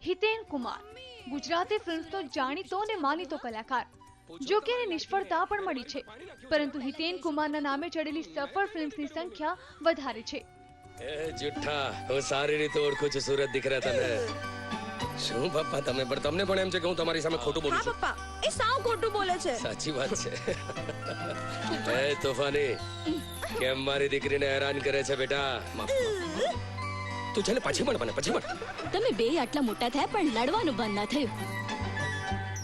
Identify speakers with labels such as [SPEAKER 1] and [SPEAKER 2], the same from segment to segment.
[SPEAKER 1] હિતેન કુમાર ગુજરાતી ફિલ્મ્સનો જાણીતો અને માનીતો કલાકાર. જો કે એને નિષ્ફળતા પણ મળી છે, પરંતુ હિતેન કુમારના નામે ચડેલી સફળ ફિલ્મ્સની સંખ્યા વધારે છે.
[SPEAKER 2] જુઠ્ઠા, હું સારી રીતે ઓળખું છું સુરત દીકરા તને. શું પપ્પા તમને પણ એમ છે કે હું તમારી સામે ખોટું બોલું છું?
[SPEAKER 3] હા પપ્પા, એ સાવ ખોટું બોલે છે.
[SPEAKER 2] સાચી વાત છે. એ તોફાની, કેમ મારી દીકરીને હેરાન કરે છે બેટા? તું ચાલે પછી મળ મને, પછી મળ.
[SPEAKER 4] તમે બે આટલા મોટા થયા પણ લડવાનું બંધ ના થયું.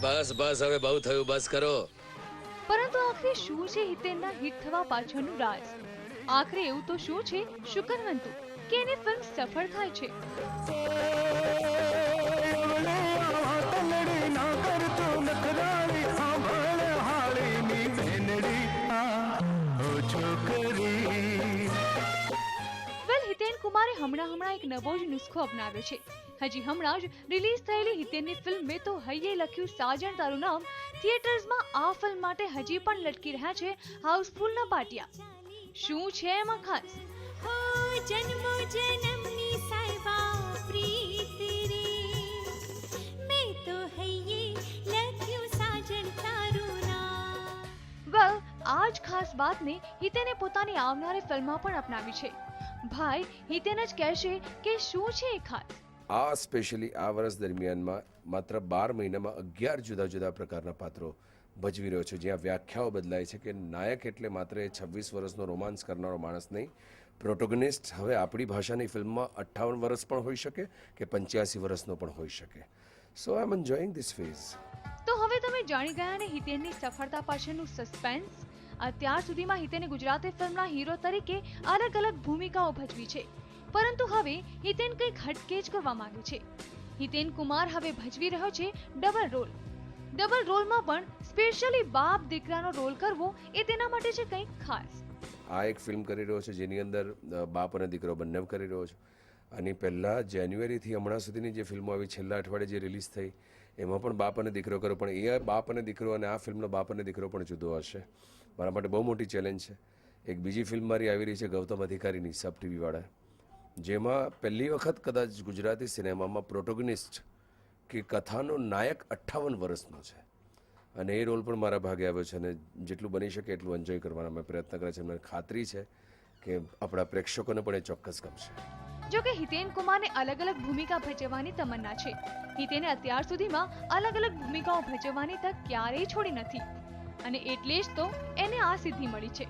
[SPEAKER 2] બસ હવે બહુ થયું, બસ કરો.
[SPEAKER 1] પરંતુ આખરે શું છે હિતેનના હિટ થવા પાછળનું રાજ? આખરે એવું તો શું છે શુકનવંતુ કે એની ફિલ્મ સફળ થાય છે? હિતેન કુમારે હમણાં એક નવો જ નુસ્ખો અપનાવ્યો છે. હજી હમણાં જ રિલીઝ થયેલી હિતેનની ફિલ્મ મેં તો હૈયે લખ્યું સાજણ તારું નામ થિયેટર્સમાં આ ફિલ્મ માટે હજી પણ લટકી રહ્યા છે હાઉસફુલના પાટિયા. શું છે એમાં ખાસ?
[SPEAKER 5] જન્મો જન્મની સાયબા પ્રીત રે, મેં તો હૈયે લખ્યું સાજણ તારું નામ.
[SPEAKER 1] વેલ, આ જ ખાસ વાતને હિતેને પોતાની આવનારી ફિલ્મમાં પણ અપનાવી છે. ભાઈ હિતેન જ કહેશે કે શું છે એ ખાસ.
[SPEAKER 6] આ સ્પેશિયલી આ વર્ષ દરમિયાનમાં માત્ર 12 મહિનામાં 11 જુદા જુદા પ્રકારના પાત્રો ભજવી રહ્યો છે, જ્યાં વ્યાખ્યાઓ બદલાય છે કે નાયક એટલે માત્ર 26 વર્ષનો રોમાન્સ કરનારો માણસ નહીં, પ્રોટોગનિસ્ટ હવે આપણી ભાષાની ફિલ્મમાં 58 વર્ષ પણ હોઈ શકે કે 85 વર્ષનો પણ હોઈ શકે. સો આઈ એમ એન્જોયિંગ ધીસ ફેઝ.
[SPEAKER 1] તો હવે તમે જાણી ગયા ને હિતેનની સફળતા પાછળનું સસ્પેન્સ. અત્યાર સુધીમાં હિતેને ગુજરાતી ફિલ્મના હીરો તરીકે અલગ અલગ ભૂમિકાઓ ભજવી છે, પરંતુ હવે હિતેન કંઈક હટકે જ કરવા માંગે છે. હિતેન કુમાર હવે ભજવી રહ્યો છે ડબલ રોલ. ડબલ રોલમાં પણ સ્પેશિયલી બાપ દીકરાનો રોલ કરવો એ તેના માટે છે કંઈક ખાસ.
[SPEAKER 6] આ એક ફિલ્મ કરી રહ્યો છે જેની અંદર બાપ અને દીકરો બંને કરી રહ્યો છે. આની પહેલાં જાન્યુઆરીથી હમણાં સુધીની જે ફિલ્મો આવી, છેલ્લા અઠવાડિયે જે રિલીઝ થઈ, એમાં પણ બાપ અને દીકરો કર્યો, પણ એ બાપ અને દીકરો અને આ ફિલ્મનો બાપ અને દીકરો પણ જુદો હશે. મારા માટે બહુ મોટી ચેલેન્જ છે. એક બીજી ફિલ્મ મારી આવી રહી છે ગૌતમ અધિકારીની, સબ ટીવીવાળા, જેમાં પહેલી વખત કદાચ ગુજરાતી સિનેમામાં પ્રોટોગનિસ્ટ કે કથાનો નાયક 58 વર્ષનો છે, અને એ રોલ પણ મારા ભાગે આવ્યો છે, અને જેટલું બની શકે એટલું એન્જોય કરવાના મેં પ્રયત્ન કર્યા છે. મને ખાતરી છે કે આપણા પ્રેક્ષકોને પણ એ ચોક્કસ ગમશે.
[SPEAKER 1] જો કે હિતેન કુમારને અલગ અલગ ભૂમિકા ભજવવાની તમન્ના છે. હિતેને અત્યાર સુધીમાં અલગ અલગ ભૂમિકાઓ ભજવવાની તક ક્યારેય છોડી નથી, અને એટલે જ તો એને આ સિદ્ધિ મળી છે.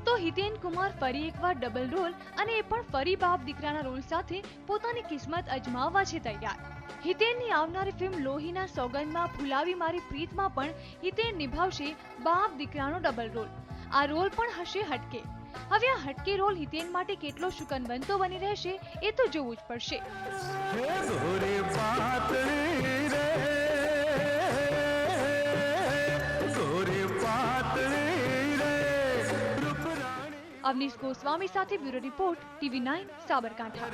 [SPEAKER 1] તો હિતેન કુમાર ફરી એકવાર ડબલ રોલ, અને એ પણ ફરી બાપ દીકરાના રોલ સાથે પોતાની કિસ્મત અજમાવવા છે તૈયાર. હિતેનની આવનારી ફિલ્મ લોહીના સોગંદમાં ફુલાવી મારી પ્રીતમાં પણ હિતેન નિભાવશે બાપ દીકરાનો ડબલ રોલ. આ રોલ પણ હશે હટકે. હવે આ હટકે રોલ હિતેન માટે કેટલો શુકનવંતો બની રહેશે એ તો જોવું જ પડશે. અવનીશ ગોસ્વામી સાથે બ્યુરો રિપોર્ટ, TV9 સાબરકાંઠા.